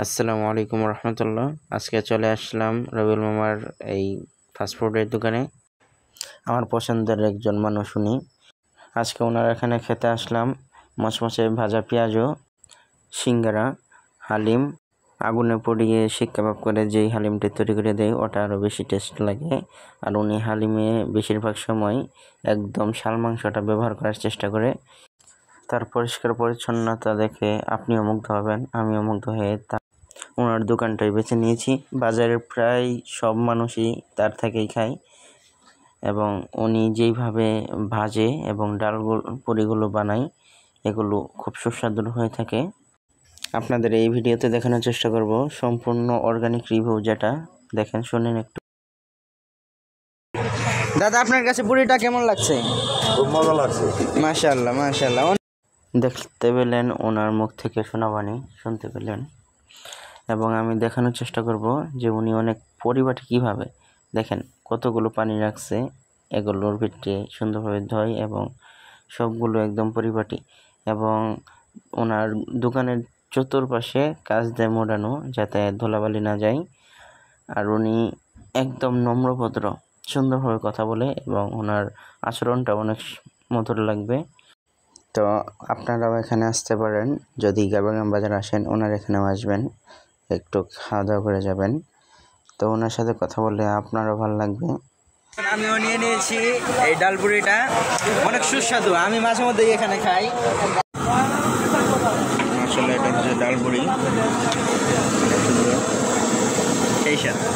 আসসালামু আলাইকুম রহমতুল্লাহ। আজকে চলে আসলাম রবিউল মামার এই ফাস্টফুডের দোকানে। আমার পছন্দের একজন মানুষ উনি। আজকে ওনার এখানে খেতে আসলাম মচমচে ভাজা পেঁয়াজু, সিঙ্গারা, হালিম। আগুনে পুড়িয়ে শিক কাবাব করে যেই হালিমটি তৈরি করে দেয় ওটা আরও বেশি টেস্ট লাগে। আর উনি হালিমে বেশিরভাগ সময় একদম শাল মাংসটা ব্যবহার করার চেষ্টা করে। তার পরিষ্কার পরিচ্ছন্নতা দেখে আপনিও মুগ্ধ হবেন, আমিও মুগ্ধ হয়ে ওনার দোকানটাই বেছে নিয়েছি। বাজারের প্রায় সব মানুষই তার থেকেই খায় এবং উনি যেইভাবে ভাজে এবং ডালগুলো পুরিগুলো বানায় এগুলো খুব সুস্বাদু হয়ে থাকে। আপনাদের এই ভিডিওতে দেখানোর চেষ্টা করব সম্পূর্ণ অর্গানিক রিভিউ, যেটা দেখেন শুনেন একটু। দাদা, আপনার কাছে পুরিটা কেমন লাগছে? খুব মজা লাগছে। মাশাআল্লাহ মাশাআল্লাহ। দেখতে পেলেন ওনার মুখ থেকে শোনাবানি শুনতে পেলেন এবং আমি দেখানোর চেষ্টা করব যে উনি অনেক পরিপাটি কীভাবে, দেখেন কতগুলো পানি রাখছে, এগুলোর ভিতরে সুন্দরভাবে ধয় এবং সবগুলো একদম পরিপাটি। এবং ওনার দোকানের চতুর্পাশে কাঁচ দিয়ে মোড়ানো যাতে ধুলাবালি না যায়। আর উনি একদম নম্রভদ্র, সুন্দরভাবে কথা বলে এবং ওনার আচরণটা অনেক মধুর লাগবে। তো আপনারাও এখানে আসতে পারেন, যদি গাইবান্ধা বাজার আসেন ওনার এখানেও আসবেন, একটু খাওয়া দাওয়া করে যাবেন। তো ওনার সাথে কথা বললে আপনারও ভালো লাগবে। আমিও নিয়ে নিয়েছি এই ডালপুরিটা, অনেক সুস্বাদু। আমি মাঝে মধ্যে এখানে খাই। আসলে এটা হচ্ছে ডালপুরি, সেই সাথে